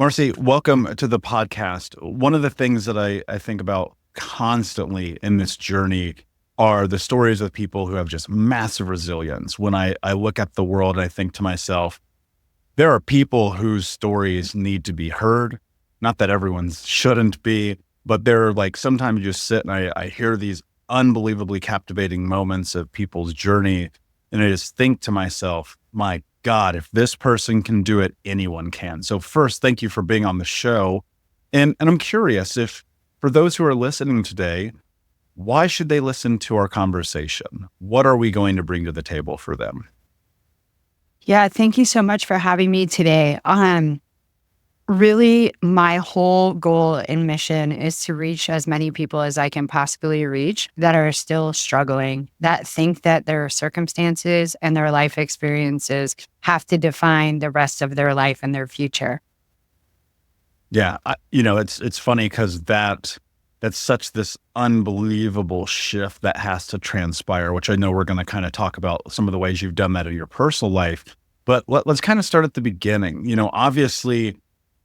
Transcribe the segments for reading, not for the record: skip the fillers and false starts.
Marcy, welcome to the podcast. One of the things that I think about constantly in this journey are the stories of people who have just massive resilience. When I look at the world, I think to myself, there are people whose stories need to be heard. Not that everyone's shouldn't be, but they're like, sometimes you just sit and I hear these unbelievably captivating moments of people's journey. And I just think to myself, my God, if this person can do it, anyone can. So first, thank you for being on the show. And I'm curious if for those who are listening today, why should they listen to our conversation? What are we going to bring to the table for them? Yeah, thank you so much for having me today. Really, my whole goal and mission is to reach as many people as I can possibly reach that are still struggling, that think that their circumstances and their life experiences have to define the rest of their life and their future. Yeah, it's funny because that's such this unbelievable shift that has to transpire, which I know we're going to kind of talk about some of the ways you've done that in your personal life. But let's kind of start at the beginning. Obviously,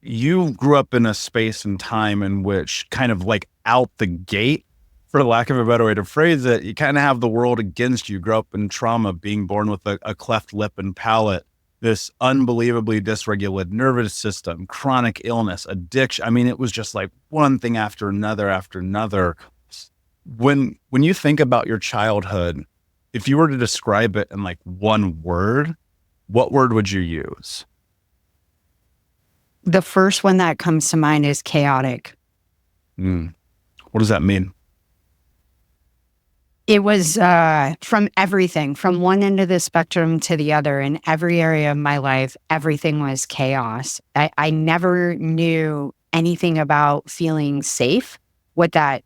you grew up in a space and time in which kind of like out the gate, for lack of a better way to phrase it, you kind of have the world against you. Grew up in trauma, being born with a cleft lip and palate, this unbelievably dysregulated nervous system, chronic illness, addiction. I mean, it was just like one thing after another after another. When you think about your childhood, if you were to describe it in like one word, what word would you use? The first one that comes to mind is chaotic. What does that mean? It was from everything, from one end of the spectrum to the other. In every area of my life, everything was chaos. I never knew anything about feeling safe, what that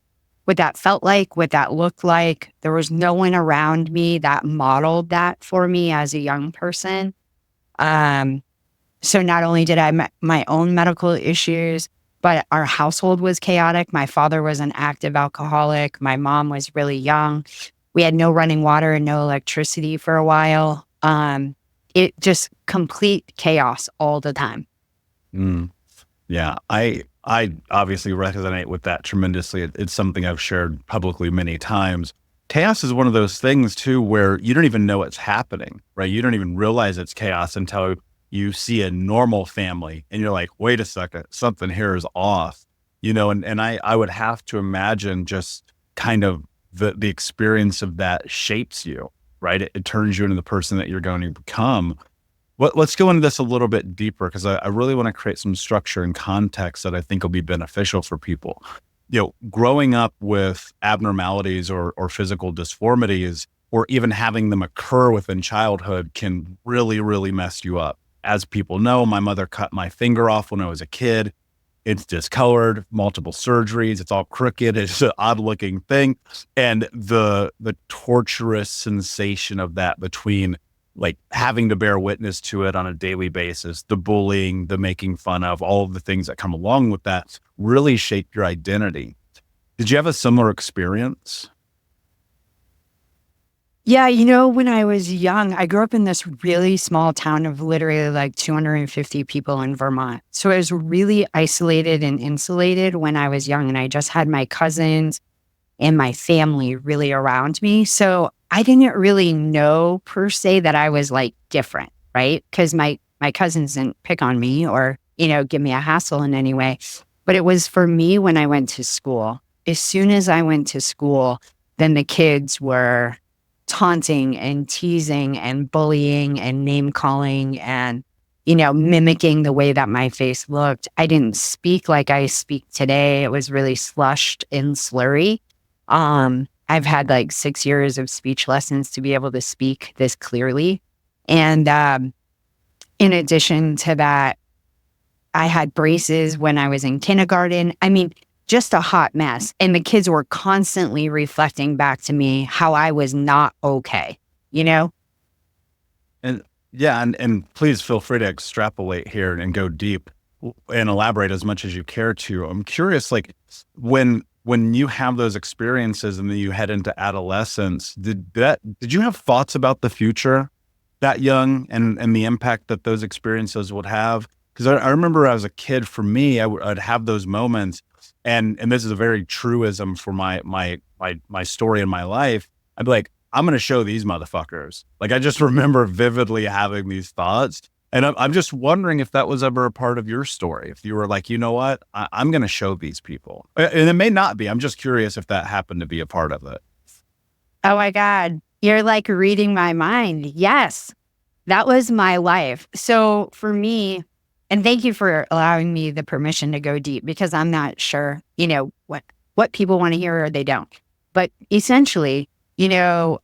felt like, what that looked like. There was no one around me that modeled that for me as a young person. So not only did I have my own medical issues, but our household was chaotic. My father was an active alcoholic. My mom was really young. We had no running water and no electricity for a while. It just complete chaos all the time. Yeah, I obviously resonate with that tremendously. It's something I've shared publicly many times. Chaos is one of those things too, where you don't even know it's happening, right? You don't even realize it's chaos until you see a normal family and you're like, wait a second, something here is off, and I would have to imagine just kind of the experience of that shapes you, right? It turns you into the person that you're going to become. Let's go into this a little bit deeper because I really want to create some structure and context that I think will be beneficial for people. Growing up with abnormalities or physical disformities, or even having them occur within childhood can really, really mess you up. As people know, my mother cut my finger off when I was a kid. It's discolored, multiple surgeries. It's all crooked. It's an odd looking thing. And the torturous sensation of that between like having to bear witness to it on a daily basis, the bullying, the making fun of, all of the things that come along with that really shaped your identity. Did you have a similar experience? Yeah, when I was young, I grew up in this really small town of literally like 250 people in Vermont. So I was really isolated and insulated when I was young, and I just had my cousins and my family really around me. So I didn't really know per se that I was like different, right? Because my cousins didn't pick on me or, give me a hassle in any way. But it was for me when I went to school. As soon as I went to school, then the kids were taunting and teasing and bullying and name calling and, mimicking the way that my face looked. I didn't speak like I speak today. It was really slushed and slurry. I've had like 6 years of speech lessons to be able to speak this clearly. And in addition to that, I had braces when I was in kindergarten. I mean, just a hot mess. And the kids were constantly reflecting back to me how I was not okay, And yeah, and please feel free to extrapolate here and go deep and elaborate as much as you care to. I'm curious, like when you have those experiences and then you head into adolescence, did you have thoughts about the future that young and the impact that those experiences would have? Because I remember as a kid, for me, I'd have those moments, and this is a very truism for my story in my life. I'd be like, I'm going to show these motherfuckers. Like, I just remember vividly having these thoughts. And I'm just wondering if that was ever a part of your story. If you were like, you know what, I'm going to show these people. And it may not be. I'm just curious if that happened to be a part of it. Oh my God. You're like reading my mind. Yes, that was my life. So for me, and thank you for allowing me the permission to go deep, because I'm not sure, what people want to hear or they don't. But essentially, growing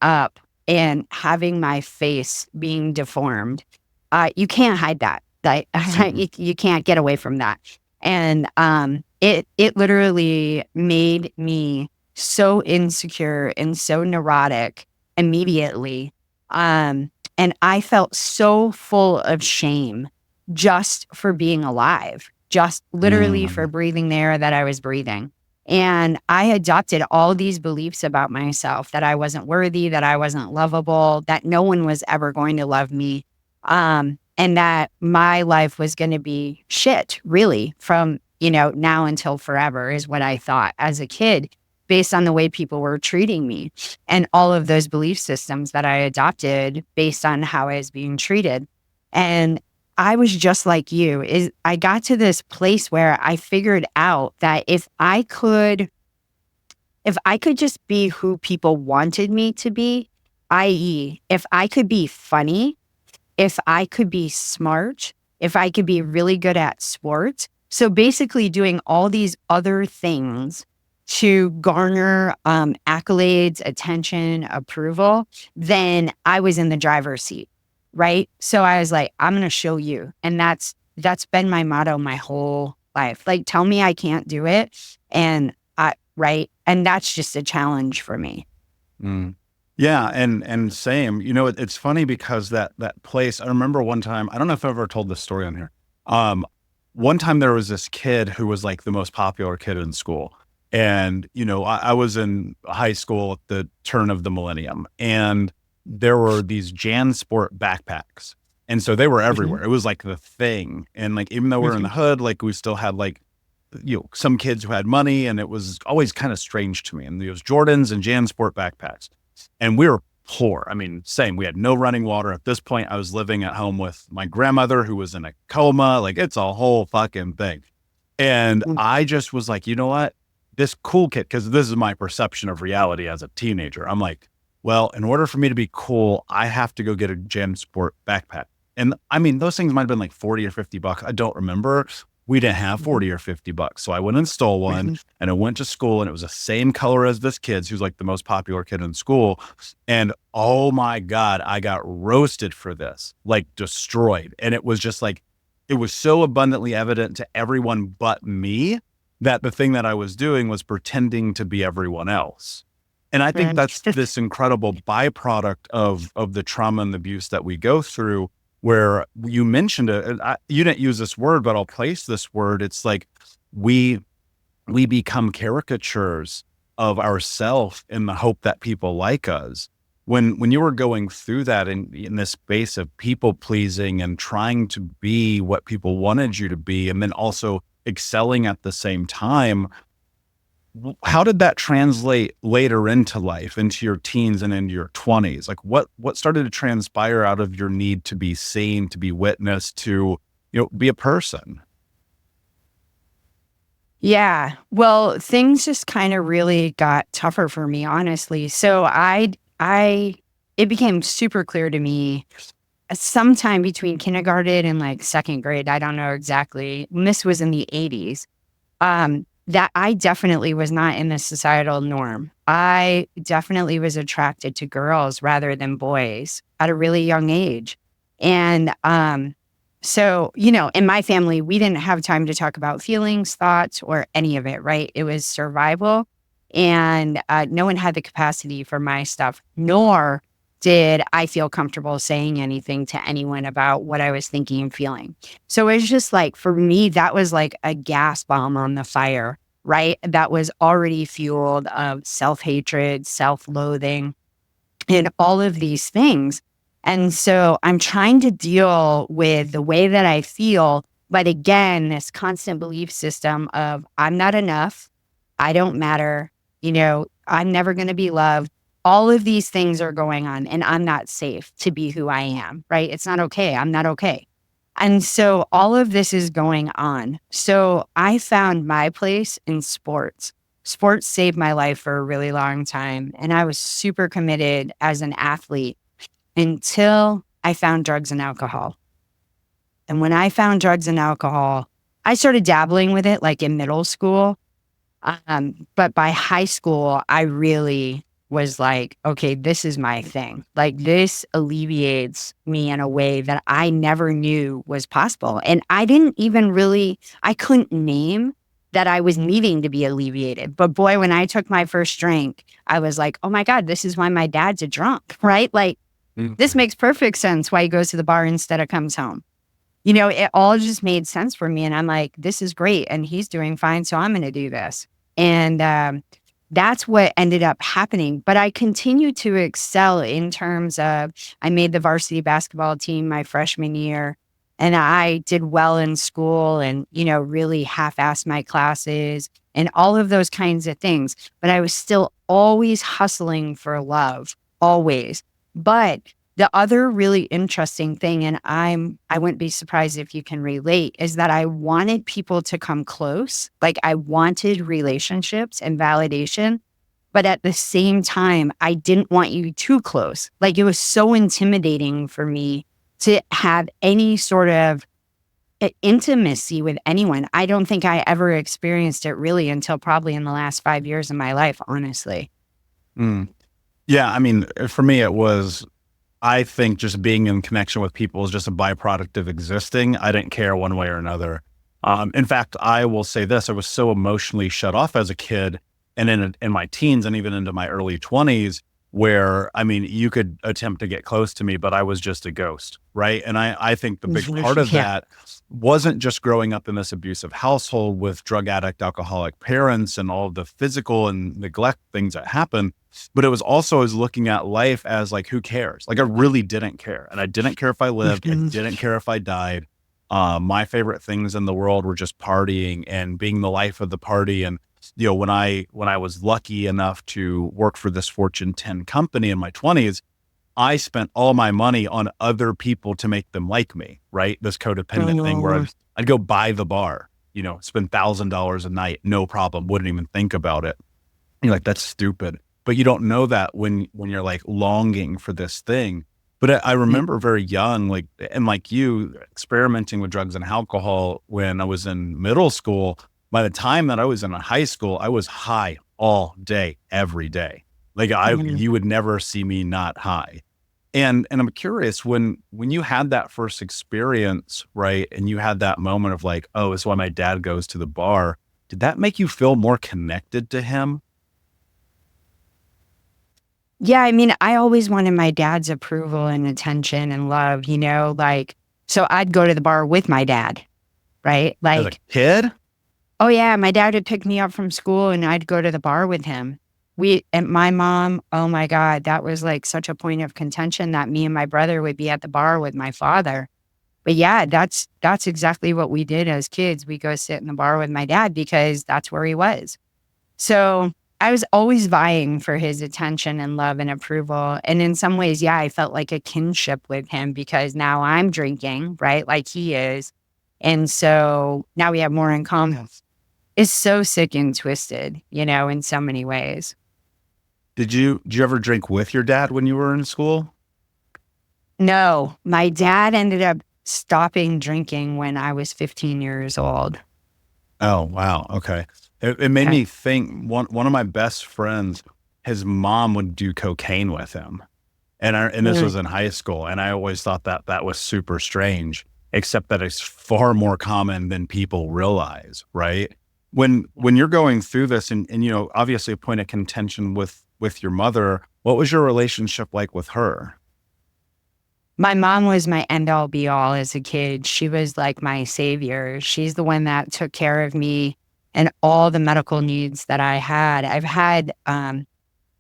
up and having my face being deformed, you can't hide that. You can't get away from that. And it literally made me so insecure and so neurotic immediately. And I felt so full of shame just for being alive, just literally for breathing the air that I was breathing. And I adopted all these beliefs about myself, that I wasn't worthy, that I wasn't lovable, that no one was ever going to love me, and that my life was going to be shit, really, from, now until forever, is what I thought as a kid, based on the way people were treating me and all of those belief systems that I adopted based on how I was being treated. And I was just like you. I got to this place where I figured out that if I could just be who people wanted me to be, i.e., if I could be funny, if I could be smart, if I could be really good at sports. So basically doing all these other things to garner accolades, attention, approval, then I was in the driver's seat. Right. So I was like, I'm going to show you. And that's been my motto my whole life. Like, tell me I can't do it. And right. And that's just a challenge for me. Yeah. And same, it's funny because that place, I remember one time, I don't know if I've ever told this story on here. One time there was this kid who was like the most popular kid in school. And, I was in high school at the turn of the millennium, and there were these JanSport backpacks. And so they were everywhere. It was like the thing. And like, even though we're in the hood, like we still had like, some kids who had money, and it was always kind of strange to me. And there was Jordans and JanSport backpacks, and we were poor. I mean, same, we had no running water. At this point, I was living at home with my grandmother who was in a coma. Like, it's a whole fucking thing. And I just was like, you know what? This cool kid, because this is my perception of reality as a teenager. I'm like, well, in order for me to be cool, I have to go get a JanSport backpack. And I mean, those things might've been like 40 or 50 bucks. I don't remember. We didn't have 40 or 50 bucks. So I went and stole one, and I went to school, and it was the same color as this kid's, who's like the most popular kid in school. And oh my God, I got roasted for this, like destroyed. And it was just like, it was so abundantly evident to everyone but me that the thing that I was doing was pretending to be everyone else. And I think that's this incredible byproduct of the trauma and the abuse that we go through, where you mentioned it, and you didn't use this word, but I'll place this word. It's like we become caricatures of ourselves in the hope that people like us. When you were going through that in this space of people pleasing and trying to be what people wanted you to be, and then also excelling at the same time, how did that translate later into life, into your teens and into your 20s? Like what started to transpire out of your need to be seen, to be witnessed, to, be a person? Yeah. Well, things just kind of really got tougher for me, honestly. So it became super clear to me sometime between kindergarten and like second grade. I don't know exactly. And this was in the 80s. That I definitely was not in the societal norm. I definitely was attracted to girls rather than boys at a really young age. And so, in my family, we didn't have time to talk about feelings, thoughts, or any of it, right? It was survival. And no one had the capacity for my stuff, nor did I feel comfortable saying anything to anyone about what I was thinking and feeling. So it was just like, for me, that was like a gas bomb on the fire, right? That was already fueled of self-hatred, self-loathing, and all of these things. And so I'm trying to deal with the way that I feel. But again, this constant belief system of I'm not enough. I don't matter. I'm never going to be loved. All of these things are going on and I'm not safe to be who I am, right? It's not okay. I'm not okay. And so all of this is going on. So I found my place in sports. Sports saved my life for a really long time. And I was super committed as an athlete until I found drugs and alcohol. And when I found drugs and alcohol, I started dabbling with it like in middle school. But by high school, I really was like, okay, this is my thing. Like this alleviates me in a way that I never knew was possible. And I didn't even I couldn't name that I was needing to be alleviated. But boy, when I took my first drink, I was like, oh my God, this is why my dad's a drunk, right? Like this makes perfect sense why he goes to the bar instead of comes home. It all just made sense for me. And I'm like, this is great. And he's doing fine. So I'm going to do this. And that's what ended up happening. But I continued to excel in terms of I made the varsity basketball team my freshman year. And I did well in school and, really half-assed my classes and all of those kinds of things. But I was still always hustling for love, always. But the other really interesting thing, and I wouldn't be surprised if you can relate, is that I wanted people to come close. Like I wanted relationships and validation, but at the same time, I didn't want you too close. Like it was so intimidating for me to have any sort of intimacy with anyone. I don't think I ever experienced it really until probably in the last 5 years of my life, honestly. Yeah, I mean, for me, it was, I think just being in connection with people is just a byproduct of existing. I didn't care one way or another. In fact, I will say this, I was so emotionally shut off as a kid and in my teens and even into my early 20s where, I mean, you could attempt to get close to me, but I was just a ghost, right? And I think the big part of that wasn't just growing up in this abusive household with drug addict, alcoholic parents and all of the physical and neglect things that happen, but it was also as looking at life as like, who cares? Like I really didn't care. And I didn't care if I lived, I didn't care if I died. My favorite things in the world were just partying and being the life of the party. And when I was lucky enough to work for this Fortune 10 company in my 20s, I spent all my money on other people to make them like me, right? This codependent thing where I'd go buy the bar, spend $1,000 a night, no problem, wouldn't even think about it. You're like, that's stupid. But you don't know that when you're like longing for this thing. But I remember very young, like, and like you experimenting with drugs and alcohol when I was in middle school. By the time that I was in high school, I was high all day, every day. Like you would never see me not high. And I'm curious when you had that first experience, right? And you had that moment of like, oh, it's why my dad goes to the bar. Did that make you feel more connected to him? Yeah, I mean, I always wanted my dad's approval and attention and love, so I'd go to the bar with my dad, right? As a kid? Oh yeah, my dad would pick me up from school and I'd go to the bar with him. And my mom, oh my God, that was like such a point of contention that me and my brother would be at the bar with my father. But yeah, that's exactly what we did as kids. We go sit in the bar with my dad because that's where he was. So I was always vying for his attention and love and approval. And in some ways, yeah, I felt like a kinship with him because now I'm drinking, right? Like he is. And so now we have more in common. It's so sick and twisted, in so many ways. Did you ever drink with your dad when you were in school? No, my dad ended up stopping drinking when I was 15 years old. Oh, wow. Okay. It made me think one of my best friends, his mom would do cocaine with him. And this was in high school. And I always thought that was super strange, except that it's far more common than people realize, right? When you're going through this and obviously a point of contention with your mother, what was your relationship like with her? My mom was my end all be all as a kid. She was like my savior. She's the one that took care of me and all the medical needs that I had. I've had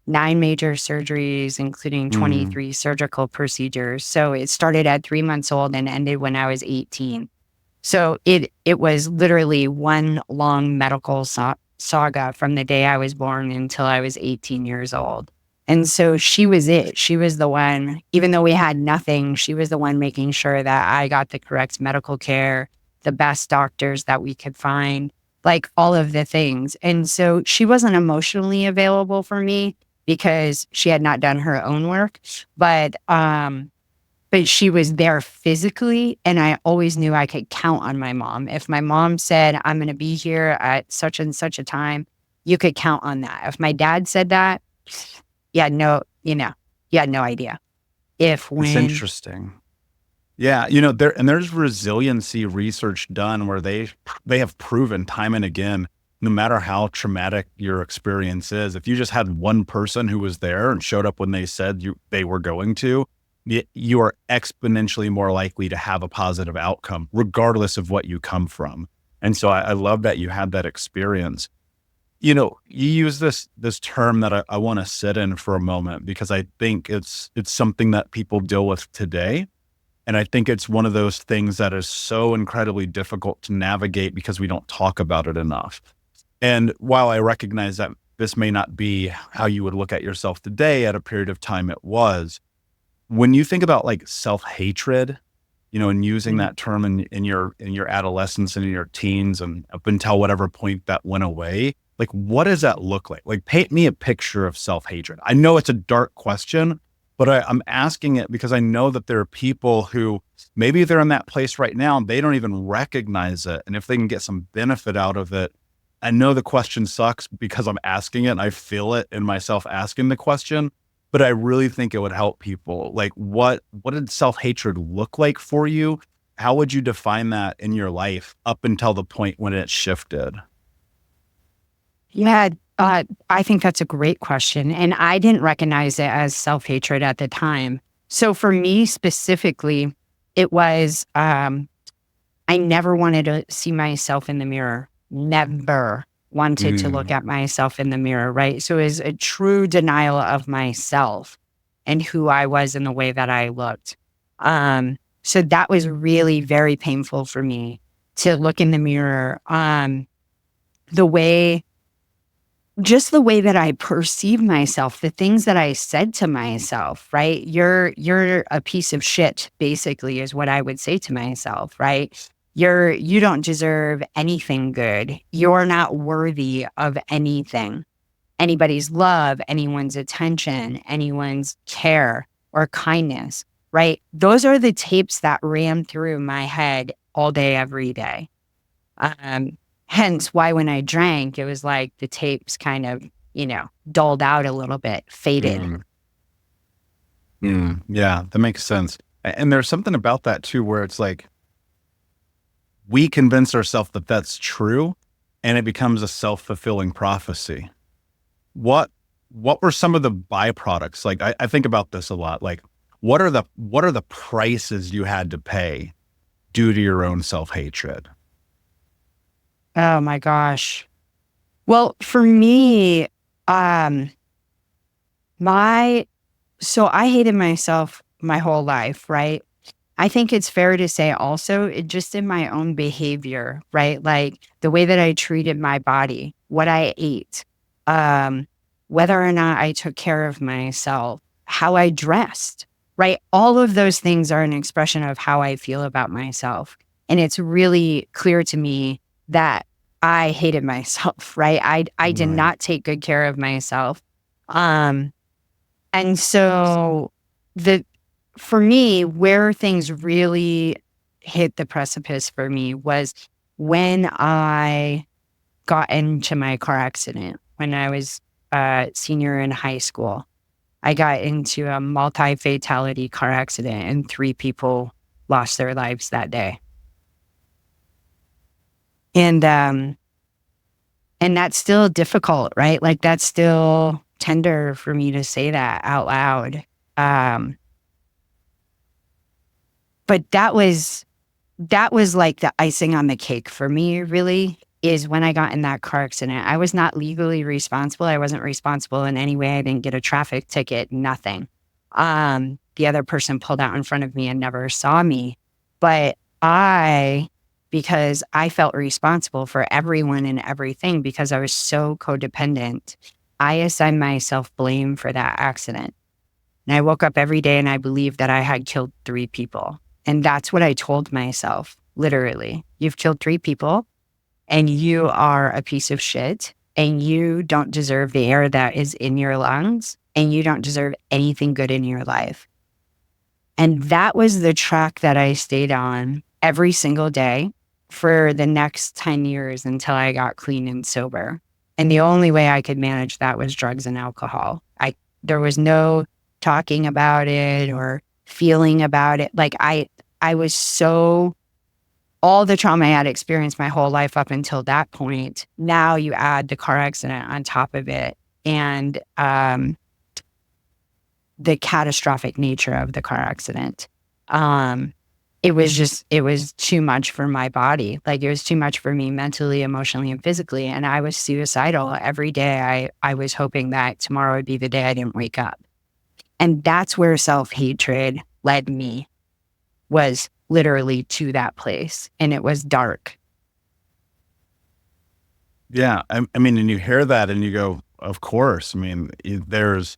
9 major surgeries, including Mm. 23 surgical procedures. So it started at 3 months old and ended when I was 18. So it was literally one long medical saga from the day I was born until I was 18 years old. And so she was it. She was the one, even though we had nothing, she was the one making sure that I got the correct medical care, the best doctors that we could find, like all of the things. And so she wasn't emotionally available for me because she had not done her own work, but she was there physically, and I always knew I could count on my mom. If my mom said, I'm going to be here at such and such a time, you could count on that. If my dad said that, yeah, no, you had no idea. If, It's when, interesting. Yeah, there's resiliency research done where they have proven time and again, no matter how traumatic your experience is, if you just had one person who was there and showed up when they said they were going to, you are exponentially more likely to have a positive outcome, regardless of what you come from. And so I love that you had that experience. You use this term that I want to sit in for a moment because I think it's something that people deal with today. And I think it's one of those things that is so incredibly difficult to navigate because we don't talk about it enough. And while I recognize that this may not be how you would look at yourself today, at a period of time it was, when you think about like self-hatred, and using Mhm. that term in your adolescence and in your teens and up until whatever point that went away, like what does that look like? Like paint me a picture of self-hatred. I know it's a dark question, but I'm asking it because I know that there are people who maybe they're in that place right now and they don't even recognize it. And if they can get some benefit out of it, I know the question sucks because I'm asking it and I feel it in myself asking the question, but I really think it would help people. Like what did self-hatred look like for you? How would you define that in your life up until the point when it shifted? Yeah, I think that's a great question. And I didn't recognize it as self hatred at the time. So for me specifically, it was I never wanted to see myself in the mirror. Never wanted to look Mm, at myself in the mirror, right? So it was a true denial of myself and who I was and the way that I looked. So that was really very painful for me to look in the mirror. The way just the way that I perceive myself, the things that I said to myself, right? You're a piece of shit, basically, is what I would say to myself, right? You don't deserve anything good. You're not worthy of anything. Anybody's love, anyone's attention, anyone's care or kindness, right? Those are the tapes that ran through my head all day, every day. Um, Hence why when I drank, it was like the tapes kind of, dulled out a little bit, faded. mm, yeah, that makes sense. And there's something about that too, where it's like we convince ourselves that that's true and it becomes a self-fulfilling prophecy. What what were some of the byproducts? Like I think about this a lot. Like what are the prices you had to pay due to your own self-hatred? Oh my gosh. Well, for me, um, my so I hated myself my whole life, right? I think it's fair to say also it just in my own behavior, right? Like the way that I treated my body, what I ate, um, whether or not I took care of myself, how I dressed, right? All of those things are an expression of how I feel about myself. And it's really clear to me that I hated myself, right? I did Right. not take good care of myself. Um, and so the for me, where things really hit the precipice for me was when I got into my car accident when I was a senior in high school. I got into a multi-fatality car accident and 3 people lost their lives that day. And and that's still difficult, right? Like that's still tender for me to say that out loud. Um, but that was like the icing on the cake for me, really. is when I got in that car accident. I was not legally responsible. I wasn't responsible in any way. I didn't get a traffic ticket, nothing. The other person pulled out in front of me and never saw me. But because I felt responsible for everyone and everything because I was so codependent, I assigned myself blame for that accident. And I woke up every day and I believed that I had killed 3 people. And that's what I told myself, literally. You've killed 3 people and you are a piece of shit and you don't deserve the air that is in your lungs and you don't deserve anything good in your life. And that was the track that I stayed on every single day for the next 10 years until I got clean and sober. And the only way I could manage that was drugs and alcohol. There was no talking about it or feeling about it. Like I was so, all the trauma I had experienced my whole life up until that point. Now you add the car accident on top of it and the catastrophic nature of the car accident. It was too much for my body. Like it was too much for me mentally, emotionally, and physically. And I was suicidal every day. I was hoping that tomorrow would be the day I didn't wake up. And that's where self-hatred led me, was literally to that place. And it was dark. Yeah. I mean, and you hear that and you go, of course. I mean, there's,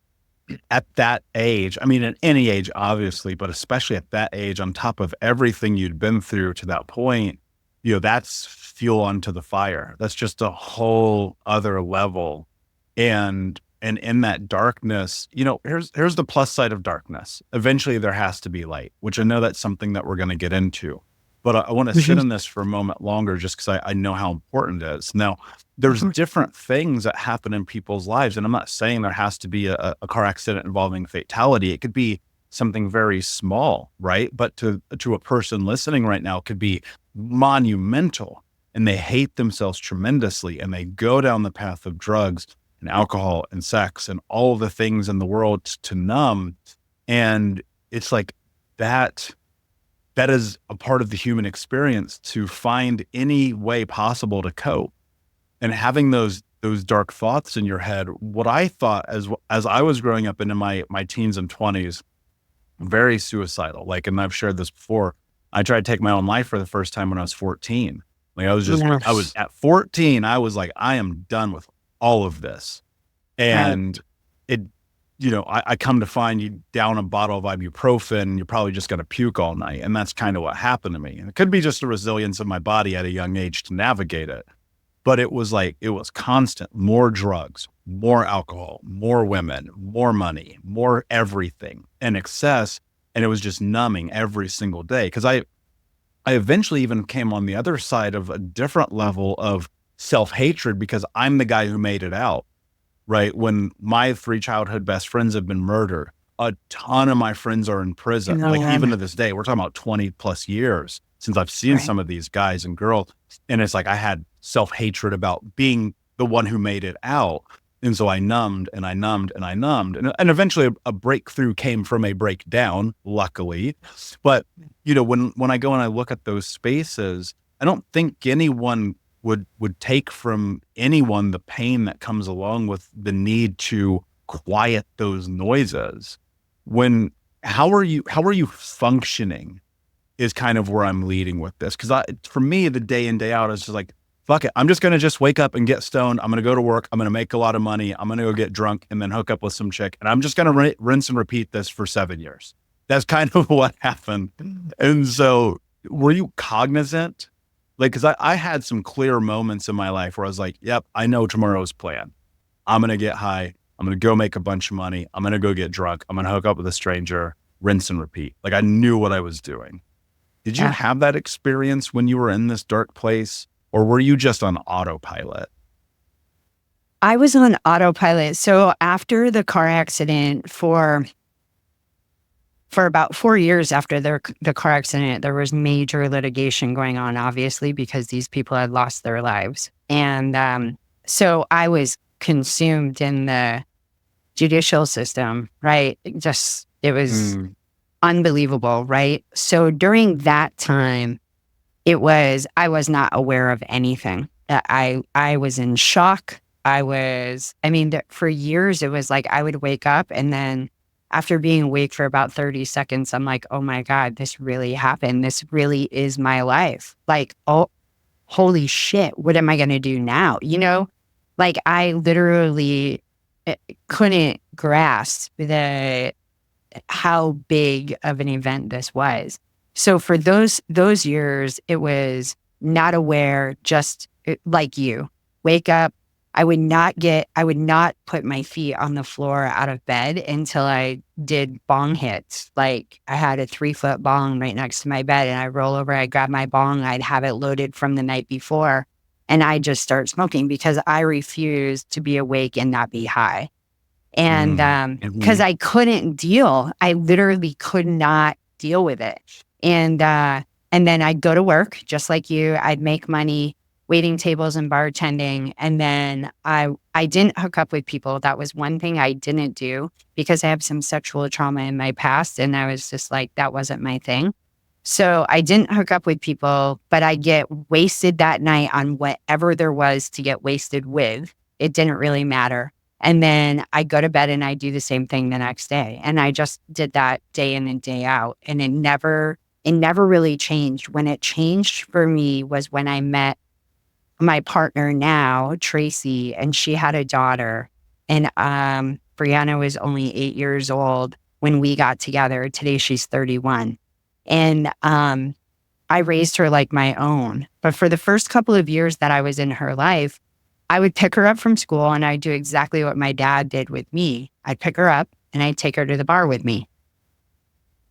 at that age, I mean, at any age, obviously, but especially at that age, on top of everything you'd been through to that point, that's fuel onto the fire. That's just a whole other level. And in that darkness, here's the plus side of darkness. Eventually there has to be light, which I know that's something that we're going to get into. But I want to sit in this for a moment longer just because I know how important it is. Now, there's different things that happen in people's lives. And I'm not saying there has to be a car accident involving fatality. It could be something very small, right? But to a person listening right now, it could be monumental. And they hate themselves tremendously. And they go down the path of drugs and alcohol and sex and all of the things in the world to numb. And it's like that is a part of the human experience, to find any way possible to cope. And having those dark thoughts in your head, what I thought as I was growing up into my teens and 20s, very suicidal. Like, and I've shared this before, I tried to take my own life for the first time when I was 14. Like I was at 14, I was like, I am done with all of this. And I come to find you down a bottle of ibuprofen, you're probably just going to puke all night. And that's kind of what happened to me. And it could be just the resilience of my body at a young age to navigate it. But it was constant, more drugs, more alcohol, more women, more money, more everything in excess. And it was just numbing every single day. Cause I eventually even came on the other side of a different level of self-hatred because I'm the guy who made it out. Right? When my 3 childhood best friends have been murdered, a ton of my friends are in prison. Even to this day, we're talking about 20 plus years since I've seen some of these guys and girls. And it's like I had self-hatred about being the one who made it out. And so I numbed and I numbed and I numbed. And eventually a breakthrough came from a breakdown, luckily. But, when I go and I look at those spaces, I don't think anyone would take from anyone the pain that comes along with the need to quiet those noises. How are you functioning is kind of where I'm leading with this. Cause for me, the day in, day out is just like, fuck it. I'm just going to just wake up and get stoned. I'm going to go to work. I'm going to make a lot of money. I'm going to go get drunk and then hook up with some chick. And I'm just going to rinse and repeat this for 7 years. That's kind of what happened. And so were you cognizant? Like, cause I had some clear moments in my life where I was like, yep, I know tomorrow's plan. I'm going to get high. I'm going to go make a bunch of money. I'm going to go get drunk. I'm going to hook up with a stranger, rinse and repeat. Like I knew what I was doing. Did you have that experience when you were in this dark place, or were you just on autopilot? I was on autopilot. So after the car accident, for about 4 years after the car accident, there was major litigation going on, obviously, because these people had lost their lives. And so I was consumed in the judicial system, right? It was unbelievable, right? So during that time, I was not aware of anything. I was in shock. For years, it was like I would wake up and then after being awake for about 30 seconds, I'm like, oh my God, this really happened. This really is my life. Like, oh, holy shit, what am I going to do now? Like I literally couldn't grasp how big of an event this was. So for those years, it was not aware, just like you. Wake up. I would not put my feet on the floor out of bed until I did bong hits. Like I had a 3-foot bong right next to my bed and I roll over, I grab my bong, I'd have it loaded from the night before and I just start smoking because I refuse to be awake and not be high. And because I couldn't deal, I literally could not deal with it. And then I'd go to work just like you. I'd make money waiting tables and bartending. And then I didn't hook up with people. That was one thing I didn't do because I have some sexual trauma in my past. And I was just like, that wasn't my thing. So I didn't hook up with people, but I get wasted that night on whatever there was to get wasted with. It didn't really matter. And then I go to bed and I do the same thing the next day. And I just did that day in and day out. And it never really changed. When it changed for me was when I met my partner now, Tracy, and she had a daughter. And Brianna was only 8 years old when we got together. Today she's 31. And I raised her like my own. But for the first couple of years that I was in her life, I would pick her up from school and I'd do exactly what my dad did with me. I'd pick her up and I'd take her to the bar with me.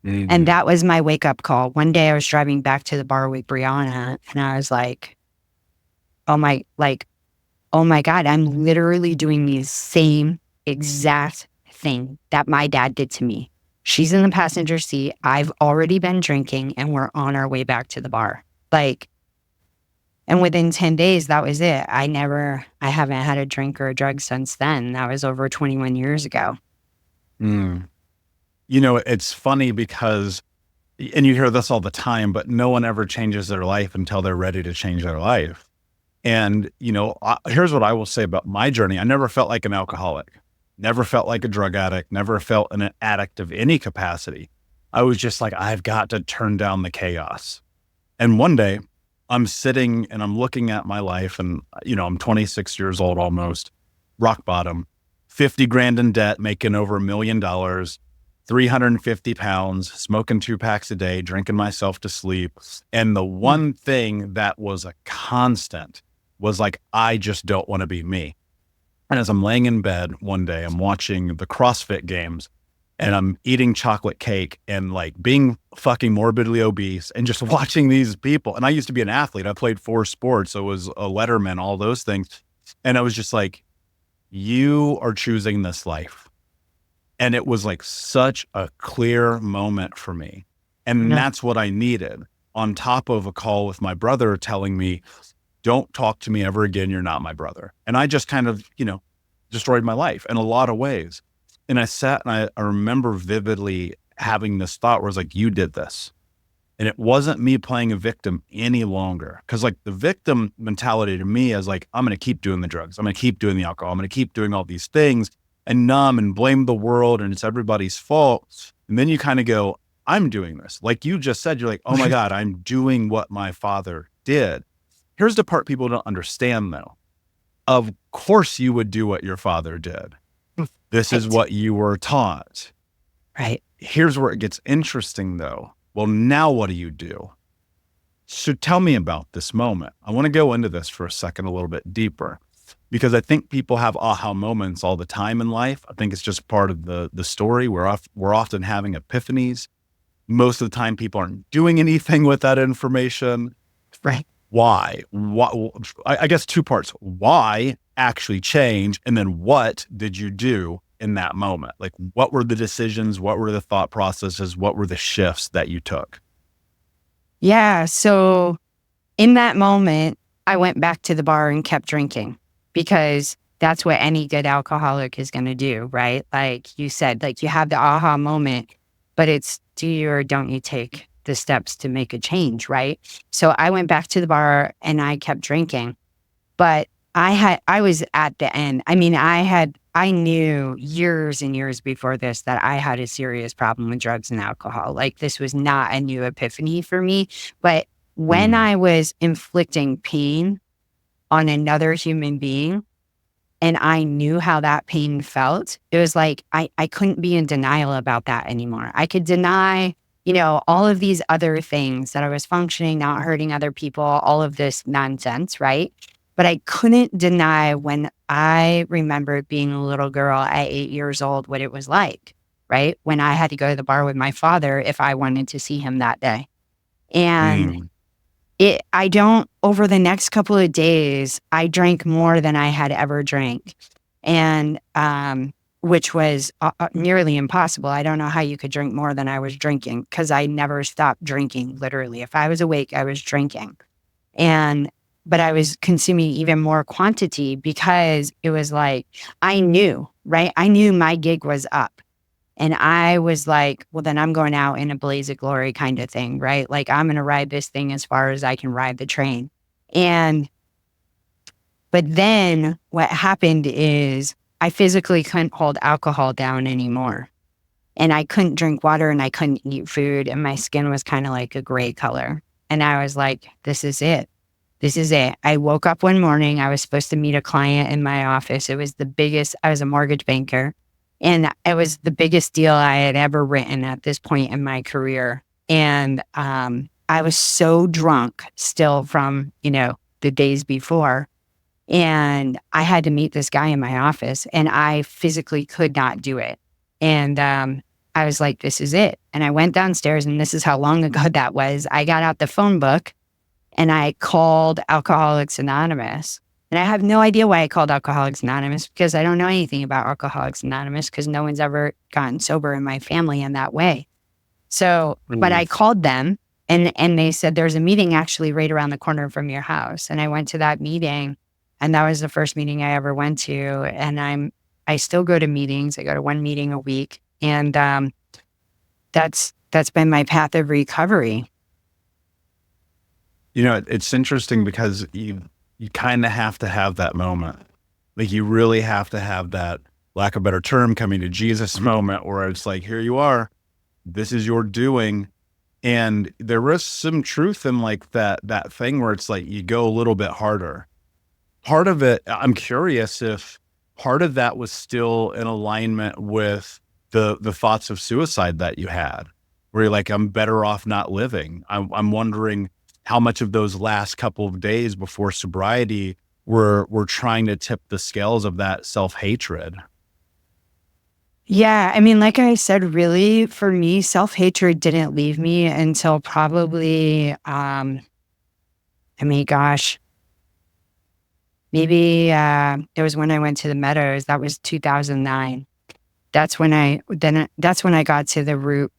Mm-hmm. And that was my wake up call. One day I was driving back to the bar with Brianna and I was like, oh my God, I'm literally doing the same exact thing that my dad did to me. She's in the passenger seat. I've already been drinking and we're on our way back to the bar. And within 10 days, that was it. I haven't had a drink or a drug since then. That was over 21 years ago. It's funny because, and you hear this all the time, but no one ever changes their life until they're ready to change their life. And, here's what I will say about my journey. I never felt like an alcoholic, never felt like a drug addict, never felt an addict of any capacity. I was just like, I've got to turn down the chaos. And one day, I'm sitting and I'm looking at my life and, I'm 26 years old almost, rock bottom, 50 grand in debt, making over $1 million, 350 pounds, smoking 2 packs a day, drinking myself to sleep. And the one thing that was a constant was like, I just don't want to be me. And as I'm laying in bed one day, I'm watching the CrossFit games and I'm eating chocolate cake and like being fucking morbidly obese and just watching these people. And I used to be an athlete. I played 4 sports. So I was a letterman, all those things. And I was just like, you are choosing this life. And it was like such a clear moment for me. And that's what I needed on top of a call with my brother telling me, don't talk to me ever again. You're not my brother. And I just kind of, destroyed my life in a lot of ways. And I sat and I remember vividly having this thought where I was like, you did this. And it wasn't me playing a victim any longer. Cause like the victim mentality to me is like, I'm going to keep doing the drugs. I'm going to keep doing the alcohol. I'm going to keep doing all these things and numb and blame the world and it's everybody's fault. And then you kind of go, I'm doing this. Like you just said, you're like, oh my God, I'm doing what my father did. Here's the part people don't understand though. Of course you would do what your father did. This is what you were taught. Right. Here's where it gets interesting though. Well, now what do you do? So tell me about this moment. I want to go into this for a second, a little bit deeper, because I think people have aha moments all the time in life. I think it's just part of the story. We're often having epiphanies. Most of the time people aren't doing anything with that information. Right. Why? I guess 2 parts. Why actually change? And then what did you do in that moment? Like what were the decisions? What were the thought processes? What were the shifts that you took? Yeah. So in that moment, I went back to the bar and kept drinking because that's what any good alcoholic is going to do, right? Like you said, like you have the aha moment, but it's do you or don't you take the steps to make a change, right? So I went back to the bar and I kept drinking. But I was at the end. I mean, I knew years and years before this that I had a serious problem with drugs and alcohol. Like, this was not a new epiphany for me. But when Mm. I was inflicting pain on another human being and I knew how that pain felt, it was like I couldn't be in denial about that anymore. I could deny, all of these other things that I was functioning, not hurting other people, all of this nonsense, right? But I couldn't deny when I remembered being a little girl at 8 years old, what it was like, right? When I had to go to the bar with my father if I wanted to see him that day. And Mm. I don't, over the next couple of days, I drank more than I had ever drank. And, which was nearly impossible. I don't know how you could drink more than I was drinking because I never stopped drinking. Literally, if I was awake, I was drinking. And, but I was consuming even more quantity because it was like, I knew, right? I knew my gig was up. And I was like, well, then I'm going out in a blaze of glory kind of thing, right? Like, I'm going to ride this thing as far as I can ride the train. And, but then what happened is I physically couldn't hold alcohol down anymore. And I couldn't drink water and I couldn't eat food. And my skin was kind of like a gray color. And I was like, this is it. This is it. I woke up one morning. I was supposed to meet a client in my office. It was the biggest, I was a mortgage banker. And it was the biggest deal I had ever written at this point in my career. And I was so drunk still from, the days before. And I had to meet this guy in my office and I physically could not do it. And I was like, this is it. And I went downstairs and this is how long ago that was. I got out the phone book and I called Alcoholics Anonymous. And I have no idea why I called Alcoholics Anonymous because I don't know anything about Alcoholics Anonymous because no one's ever gotten sober in my family in that way. So, but Mm. I called them and they said, there's a meeting actually right around the corner from your house. And I went to that meeting and that was the first meeting I ever went to. And I still go to meetings. I go to one meeting a week. And that's been my path of recovery. It's interesting because you kind of have to have that moment. Like, you really have to have that, lack of a better term, coming to Jesus moment where it's like, here you are, this is your doing. And there is some truth in like that thing where it's like you go a little bit harder. Part of it, I'm curious if part of that was still in alignment with the thoughts of suicide that you had, where you're like, I'm better off not living. I'm wondering how much of those last couple of days before sobriety were trying to tip the scales of that self-hatred. Yeah. I mean, like I said, really, for me, self-hatred didn't leave me until probably, gosh, maybe it was when I went to the Meadows. That was 2009. That's when I got to the root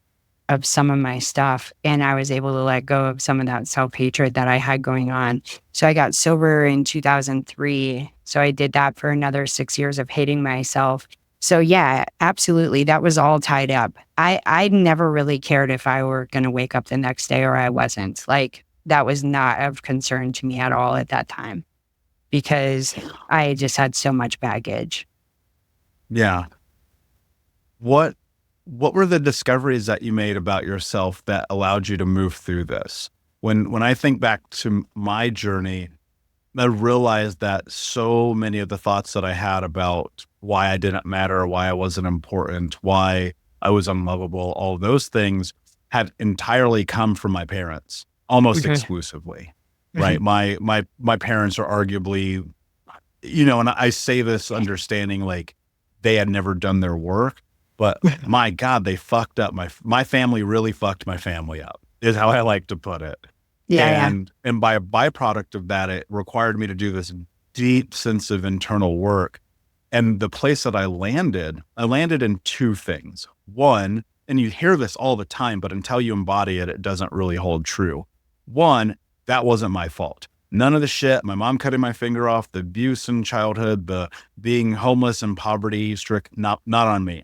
of some of my stuff and I was able to let go of some of that self-hatred that I had going on. So I got sober in 2003. So I did that for another 6 years of hating myself. So yeah, absolutely. That was all tied up. I never really cared if I were going to wake up the next day or I wasn't. Like, that was not of concern to me at all at that time because I just had so much baggage. Yeah. What were the discoveries that you made about yourself that allowed you to move through this? When I think back to my journey, I realized that so many of the thoughts that I had about why I didn't matter, why I wasn't important, why I was unlovable, all those things had entirely come from my parents, almost Okay. exclusively. Right. My parents are arguably, and I say this understanding like they had never done their work, but my God, they fucked up my family really fucked my family up, is how I like to put it. Yeah, yeah. And by a byproduct of that, it required me to do this deep sense of internal work. And the place that I landed in two things. One, and you hear this all the time, but until you embody it, it doesn't really hold true. One, that wasn't my fault. None of the shit, my mom cutting my finger off, the abuse in childhood, the being homeless and poverty strict, not on me.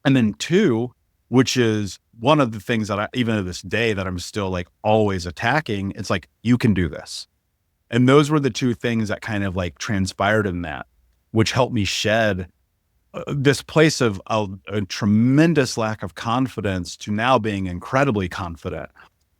And then two, which is one of the things that even to this day that I'm still like always attacking, it's like, you can do this. And those were the two things that kind of like transpired in that, which helped me shed this place of a tremendous lack of confidence to now being incredibly confident.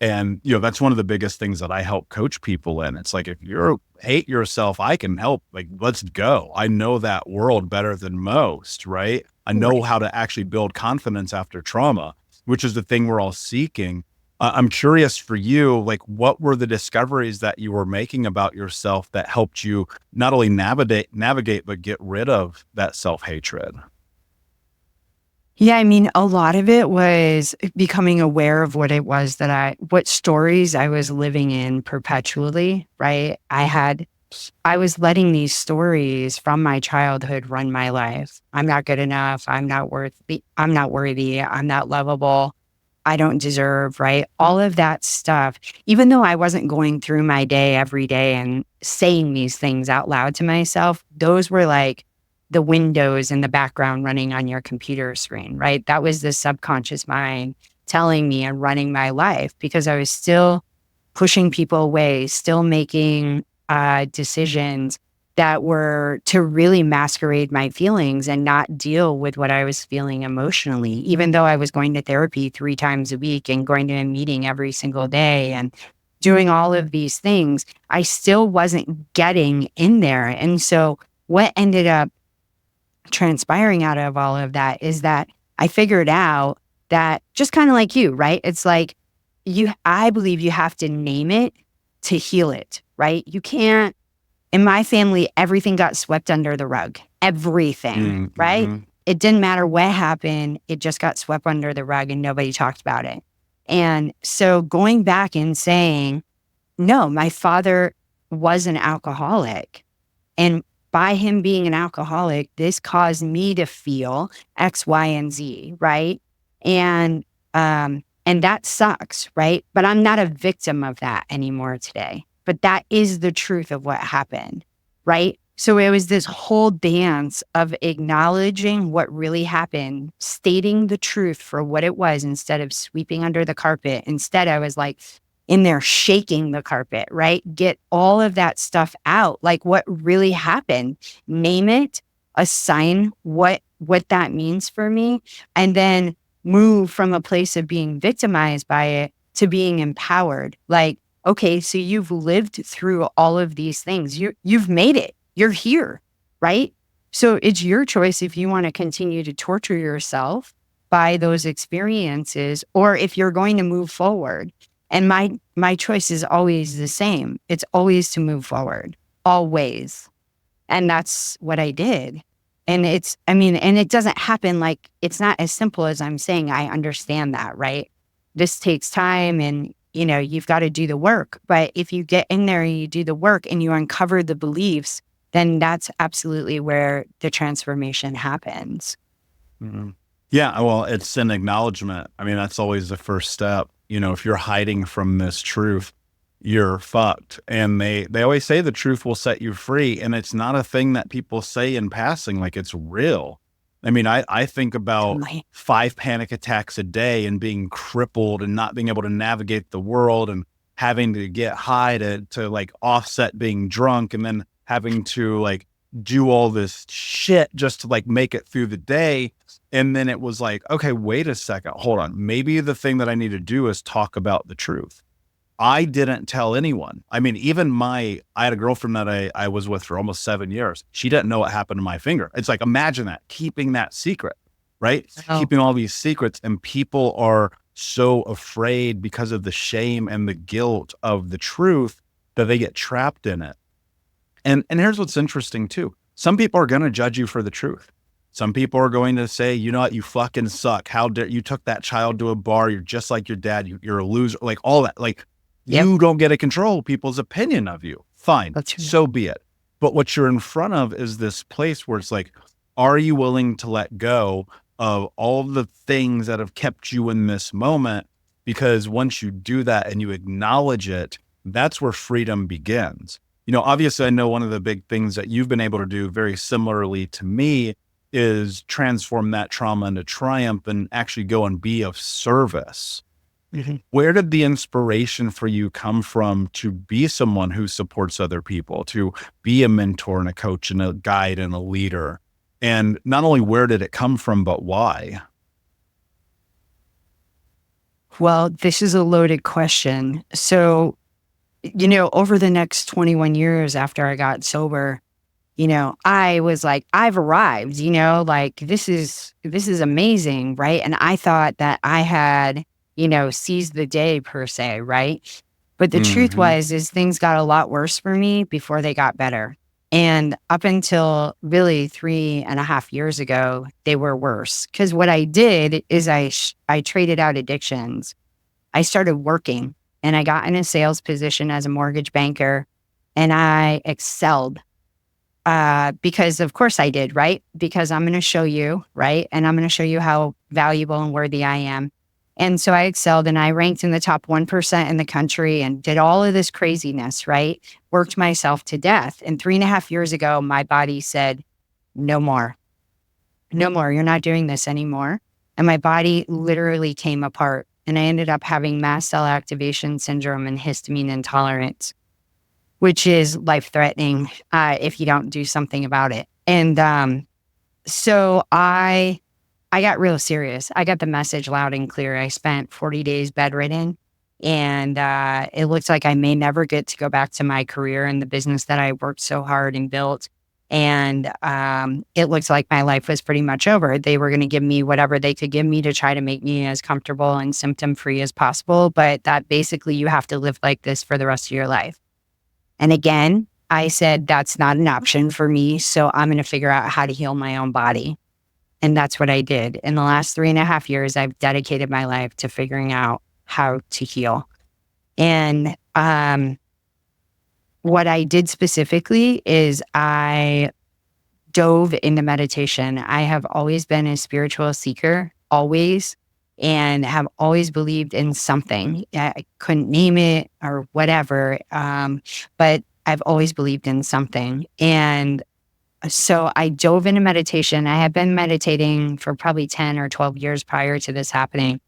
And, that's one of the biggest things that I help coach people in. It's like, if you hate yourself, I can help. Like, let's go. I know that world better than most, right? I know how to actually build confidence after trauma, which is the thing we're all seeking. I'm curious for you, like, what were the discoveries that you were making about yourself that helped you not only navigate, but get rid of that self-hatred? Yeah, I mean, a lot of it was becoming aware of what it was what stories I was living in perpetually, right? I was letting these stories from my childhood run my life. I'm not good enough. I'm not worthy. I'm not lovable. I don't deserve, right? All of that stuff, even though I wasn't going through my day every day and saying these things out loud to myself, those were like the windows in the background running on your computer screen, right? That was the subconscious mind telling me and running my life, because I was still pushing people away, still making decisions that were to really masquerade my feelings and not deal with what I was feeling emotionally. Even though I was going to therapy 3 times a week and going to a meeting every single day and doing all of these things, I still wasn't getting in there. And so what ended up transpiring out of all of that is that I figured out that, just kind of like you, right? It's like I believe you have to name it to heal it, right? You can't. In my family, everything got swept under the rug. Everything, right? Mm-hmm. It didn't matter what happened. It just got swept under the rug and nobody talked about it. And so going back and saying, no, my father was an alcoholic. And by him being an alcoholic, this caused me to feel X, Y, and Z, right? And that sucks, right? But I'm not a victim of that anymore today. But that is the truth of what happened, right? So it was this whole dance of acknowledging what really happened, stating the truth for what it was instead of sweeping under the carpet. Instead, I was like in there shaking the carpet, right? Get all of that stuff out, like what really happened, name it, assign what that means for me, and then move from a place of being victimized by it to being empowered. Like, okay, so you've lived through all of these things. You've made it. You're here, right? So it's your choice if you want to continue to torture yourself by those experiences, or if you're going to move forward. And my choice is always the same. It's always to move forward, always. And that's what I did. And and it doesn't happen like, it's not as simple as I'm saying. I understand that, right? This takes time, and you've got to do the work. But if you get in there and you do the work and you uncover the beliefs, then that's absolutely where the transformation happens. Mm-hmm. Yeah, well, it's an acknowledgement. I mean, that's always the first step. If you're hiding from this truth, you're fucked. And they always say the truth will set you free. And it's not a thing that people say in passing, like it's real. I mean, I think about 5 panic attacks a day and being crippled and not being able to navigate the world and having to get high to like offset being drunk, and then having to like do all this shit just to like make it through the day. And then it was like, okay, wait a second, hold on. Maybe the thing that I need to do is talk about the truth. I didn't tell anyone. I mean, I had a girlfriend that I was with for almost 7 years. She didn't know what happened to my finger. It's like, imagine that, keeping that secret, right? Oh. Keeping all these secrets, and people are so afraid because of the shame and the guilt of the truth that they get trapped in it. And here's what's interesting too. Some people are going to judge you for the truth. Some people are going to say, you know what, you fucking suck. How dare you took that child to a bar? You're just like your dad. You're a loser. Like all that. Like, yep. You don't get to control people's opinion of you. Fine. So be it. But what you're in front of is this place where it's like, are you willing to let go of all the things that have kept you in this moment? Because once you do that and you acknowledge it, that's where freedom begins. Obviously, I know one of the big things that you've been able to do very similarly to me is transform that trauma into triumph and actually go and be of service. Where did the inspiration for you come from to be someone who supports other people, to be a mentor and a coach and a guide and a leader? And not only where did it come from, but why? Well, this is a loaded question. So, over the next 21 years after I got sober, I was like, I've arrived, like this is amazing, right? And I thought that I had, seized the day per se, right? But the truth Hmm. is things got a lot worse for me before they got better. And up until really 3.5 years ago, they were worse. Because what I did is I traded out addictions. I started working and I got in a sales position as a mortgage banker and I excelled because of course I did, right? Because I'm going to show you, right? And I'm going to show you how valuable and worthy I am. And so I excelled and I ranked in the top 1% in the country and did all of this craziness, right? Worked myself to death. And 3.5 years ago, my body said, no more, no more. You're not doing this anymore. And my body literally came apart. And I ended up having mast cell activation syndrome and histamine intolerance, which is life-threatening if you don't do something about it. And so I got real serious. I got the message loud and clear. I spent 40 days bedridden, and it looks like I may never get to go back to my career in the business that I worked so hard and built. And it looks like my life was pretty much over. They were going to give me whatever they could give me to try to make me as comfortable and symptom-free as possible. But that basically you have to live like this for the rest of your life. And again, I said, that's not an option for me. So I'm going to figure out how to heal my own body. And that's what I did. In the last 3.5 years, I've dedicated my life to figuring out how to heal. And what I did specifically is I dove into meditation. I have always been a spiritual seeker, always, and have always believed in something. I couldn't name it or whatever, but I've always believed in something. And so I dove into meditation. I had been meditating for probably 10 or 12 years prior to this happening,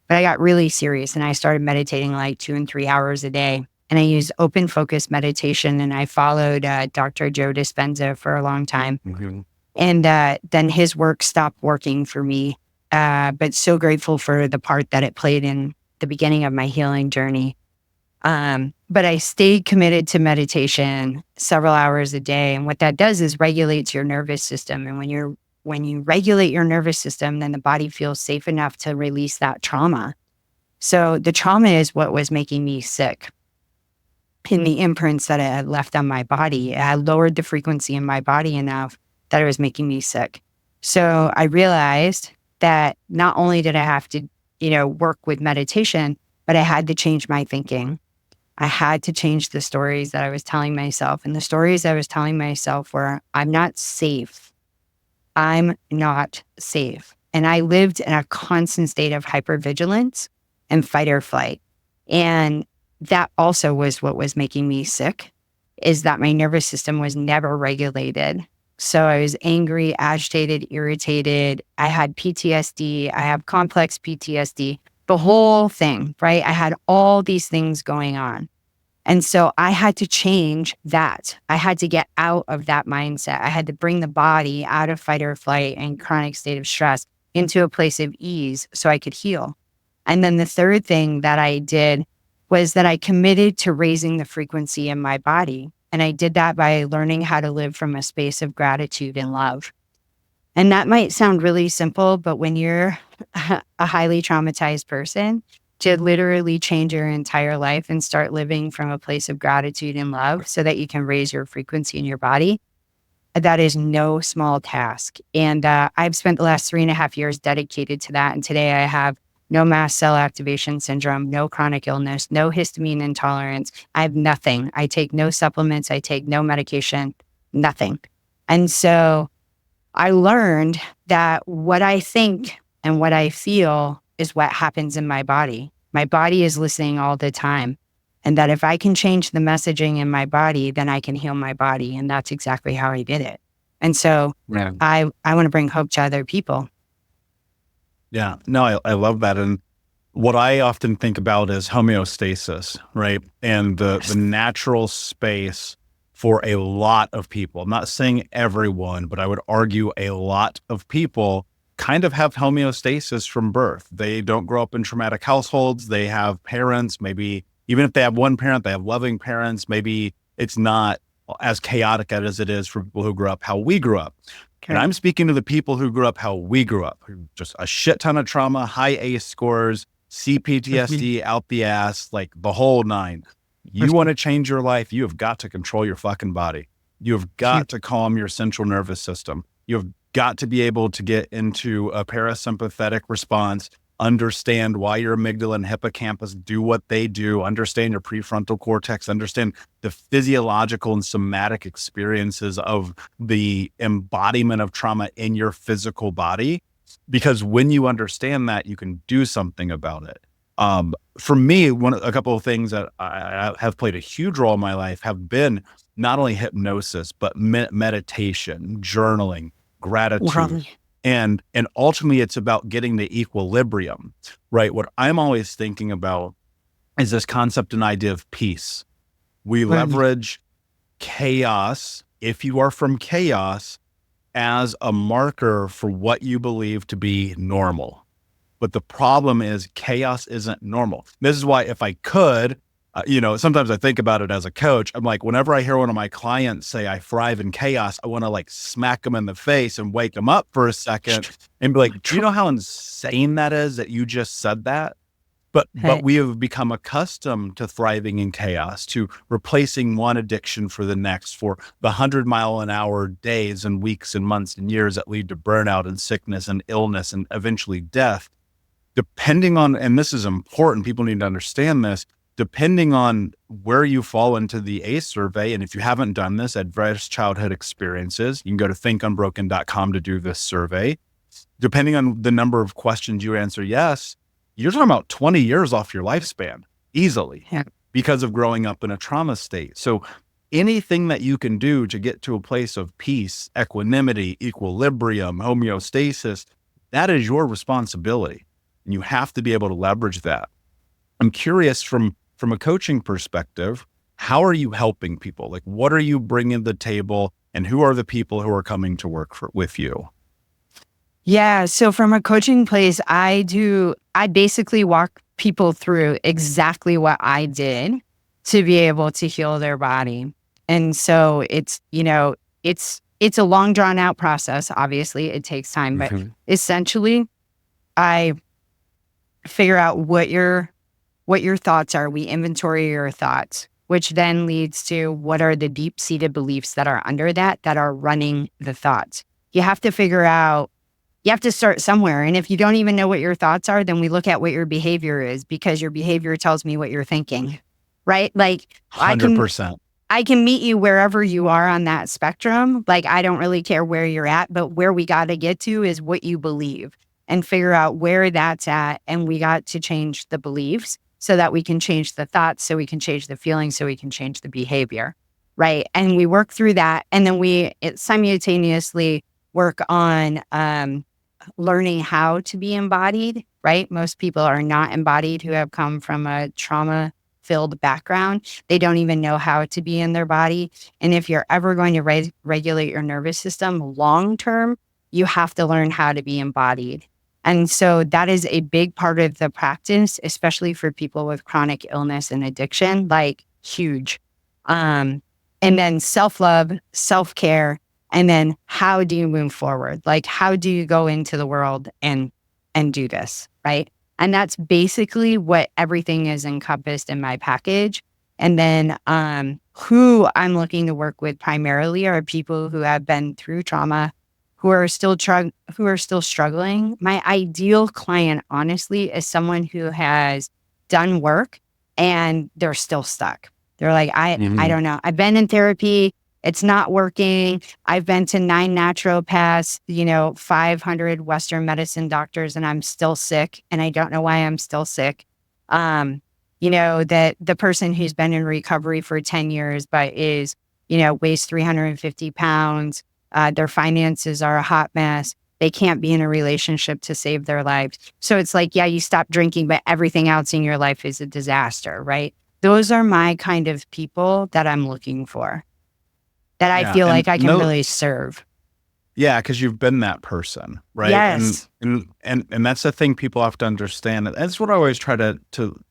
but I got really serious and I started meditating like 2 and 3 hours a day. And I used open focus meditation and I followed Dr. Joe Dispenza for a long time. Hmm. And then his work stopped working for me. But so grateful for the part that it played in the beginning of my healing journey. But I stayed committed to meditation several hours a day. And what that does is regulates your nervous system. And when you regulate your nervous system, then the body feels safe enough to release that trauma. So the trauma is what was making me sick. In the imprints that it had left on my body, it had lowered the frequency in my body enough that it was making me sick. So I realized that not only did I have to, work with meditation, but I had to change my thinking. I had to change the stories that I was telling myself. And the stories I was telling myself were, I'm not safe. I'm not safe. And I lived in a constant state of hypervigilance and fight or flight. And that also was what was making me sick, is that my nervous system was never regulated. So I was angry, agitated, irritated. I had PTSD. I have complex PTSD, the whole thing, right? I had all these things going on. And so I had to change that. I had to get out of that mindset. I had to bring the body out of fight or flight and chronic state of stress into a place of ease so I could heal. And then the third thing that I did was that I committed to raising the frequency in my body. And I did that by learning how to live from a space of gratitude and love. And that might sound really simple, but when you're a highly traumatized person, to literally change your entire life and start living from a place of gratitude and love so that you can raise your frequency in your body, that is no small task. And I've spent the last 3.5 years dedicated to that. And today I have no mast cell activation syndrome, no chronic illness, no histamine intolerance. I have nothing. I take no supplements. I take no medication, nothing. And so I learned that what I think and what I feel is what happens in my body. My body is listening all the time. And that if I can change the messaging in my body, then I can heal my body. And that's exactly how I did it. And so Yeah. I want to bring hope to other people. Yeah. No, I love that. And what I often think about is homeostasis, right? And the natural space for a lot of people. I'm not saying everyone, but I would argue a lot of people kind of have homeostasis from birth. They don't grow up in traumatic households. They have parents, maybe even if they have one parent, they have loving parents. Maybe it's not as chaotic as it is for people who grew up how we grew up. And I'm speaking to the people who grew up how we grew up, just a shit ton of trauma, high ACE scores, CPTSD out the ass, like the whole nine. You want to change your life, you have got to control your fucking body. You have got to calm your central nervous system. You have got to be able to get into a parasympathetic response, understand why your amygdala and hippocampus do what they do, understand your prefrontal cortex, understand the physiological and somatic experiences of the embodiment of trauma in your physical body. Because when you understand that, you can do something about it. For me, a couple of things that I have played a huge role in my life have been not only hypnosis, but meditation, journaling, gratitude. And ultimately it's about getting to equilibrium, right? What I'm always thinking about is this concept and idea of peace. We leverage chaos, if you are from chaos, as a marker for what you believe to be normal. But the problem is chaos isn't normal. This is why if I could, sometimes I think about it as a coach. I'm like, whenever I hear one of my clients say I thrive in chaos, I want to like smack them in the face and wake them up for a second and be like, do you know how insane that is that you just said that? But we have become accustomed to thriving in chaos, to replacing one addiction for the next, for the 100-mile-an-hour days and weeks and months and years that lead to burnout and sickness and illness and eventually death. Depending on, and this is important, people need to understand this, depending on where you fall into the ACE survey, and if you haven't done this, adverse childhood experiences, you can go to thinkunbroken.com to do this survey. Depending on the number of questions you answer yes, you're talking about 20 years off your lifespan easily because of growing up in a trauma state. So anything that you can do to get to a place of peace, equanimity, equilibrium, homeostasis, that is your responsibility. And you have to be able to leverage that. I'm curious from a coaching perspective, how are you helping people? Like, what are you bringing to the table and who are the people who are coming to work with you? Yeah. So from a coaching place, I basically walk people through exactly what I did to be able to heal their body. And so it's a long drawn out process. Obviously it takes time, but essentially I figure out what your thoughts are. We inventory your thoughts, which then leads to what are the deep seated beliefs that are under that are running the thoughts. You have to start somewhere. And if you don't even know what your thoughts are, then we look at what your behavior is, because your behavior tells me what you're thinking, right? Like 100%. I can meet you wherever you are on that spectrum. Like, I don't really care where you're at, but where we got to get to is what you believe and figure out where that's at. And we got to change the beliefs so that we can change the thoughts, so we can change the feelings, so we can change the behavior, right? And we work through that. And then we simultaneously work on learning how to be embodied, right? Most people are not embodied who have come from a trauma-filled background. They don't even know how to be in their body. And if you're ever going to regulate your nervous system long-term, you have to learn how to be embodied. And so that is a big part of the practice, especially for people with chronic illness and addiction, like huge. And then self-love, self-care, and then how do you move forward? Like, how do you go into the world and do this, right? And that's basically what everything is encompassed in my package. And then who I'm looking to work with primarily are people who have been through trauma, who are still struggling. My ideal client, honestly, is someone who has done work and they're still stuck. They're like, I don't know. I've been in therapy. It's not working. I've been to 9 naturopaths, 500 Western medicine doctors, and I'm still sick. And I don't know why I'm still sick. That the person who's been in recovery for 10 years, but weighs 350 pounds. Their finances are a hot mess. They can't be in a relationship to save their lives. So it's like, yeah, you stop drinking, but everything else in your life is a disaster, right? Those are my kind of people that I'm looking for, that I Yeah. feel And like I can no, really serve. yeah, because you've been that person, right? Yes. And that's the thing people have to understand. And that's what I always try to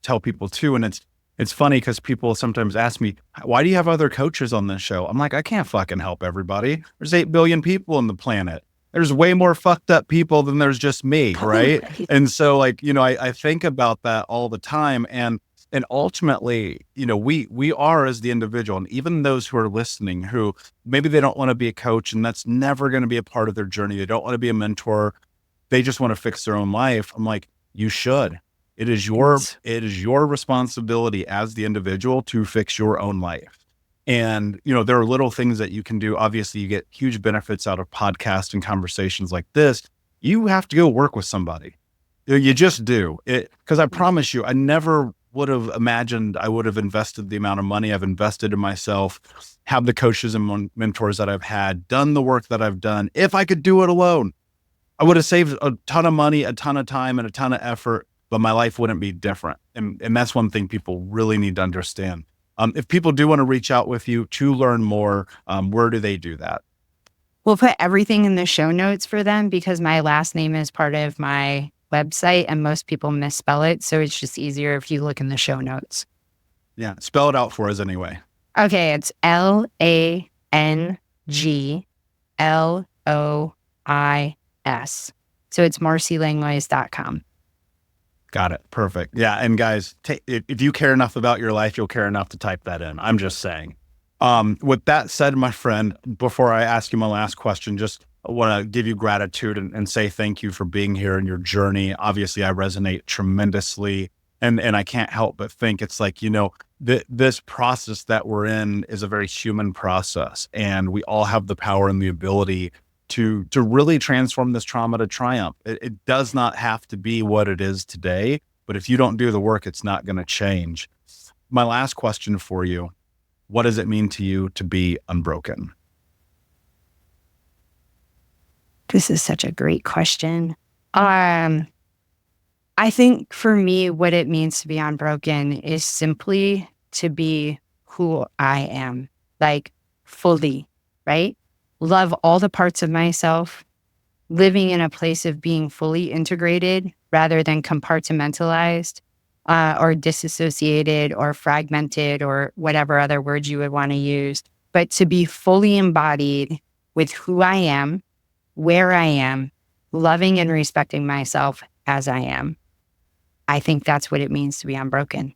tell people too. And it's funny because people sometimes ask me, why do you have other coaches on this show? I'm like, I can't fucking help everybody. There's 8 billion people on the planet. There's way more fucked up people than there's just me, right? Totally. And so like, I think about that all the time. And ultimately, we are as the individual, and even those who are listening who maybe they don't want to be a coach and that's never going to be a part of their journey. They don't want to be a mentor. They just want to fix their own life. I'm like, you should. It is Yes. your responsibility as the individual to fix your own life. And, there are little things that you can do. Obviously, you get huge benefits out of podcasts and conversations like this. You have to go work with somebody. You just do it. Because I promise you, I never would have imagined I would have invested the amount of money I've invested in myself, have the coaches and mentors that I've had, done the work that I've done. If I could do it alone, I would have saved a ton of money, a ton of time, and a ton of effort, but my life wouldn't be different. And that's one thing people really need to understand. If people do want to reach out with you to learn more, where do they do that? We'll put everything in the show notes for them because my last name is part of my website and most people misspell it. So it's just easier if you look in the show notes. Yeah. Spell it out for us anyway. Okay. It's LANGLOIS. So it's marcylanglois.com. Got it. Perfect. Yeah. And guys, if you care enough about your life, you'll care enough to type that in. I'm just saying. With that said, my friend, before I ask you my last question, just want to give you gratitude and say thank you for being here in your journey. Obviously, I resonate tremendously. And I can't help but think it's like, this process that we're in is a very human process. And we all have the power and the ability to really transform this trauma to triumph. It does not have to be what it is today, but if you don't do the work, it's not going to change. My last question for you, what does it mean to you to be unbroken? This is such a great question. I think for me, what it means to be unbroken is simply to be who I am, like fully, right? Love all the parts of myself, living in a place of being fully integrated rather than compartmentalized or disassociated or fragmented or whatever other words you would want to use, but to be fully embodied with who I am, where I am, loving and respecting myself as I am. I think that's what it means to be unbroken.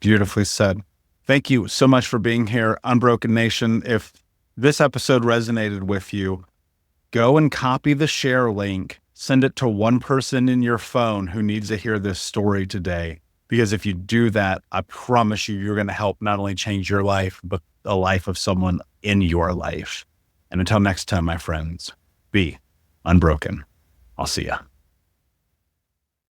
Beautifully said. Thank you so much for being here, Unbroken Nation. If this episode resonated with you, go and copy the share link, send it to one person in your phone who needs to hear this story today. Because if you do that, I promise you, you're going to help not only change your life, but the life of someone in your life. And until next time, my friends, be unbroken. I'll see ya.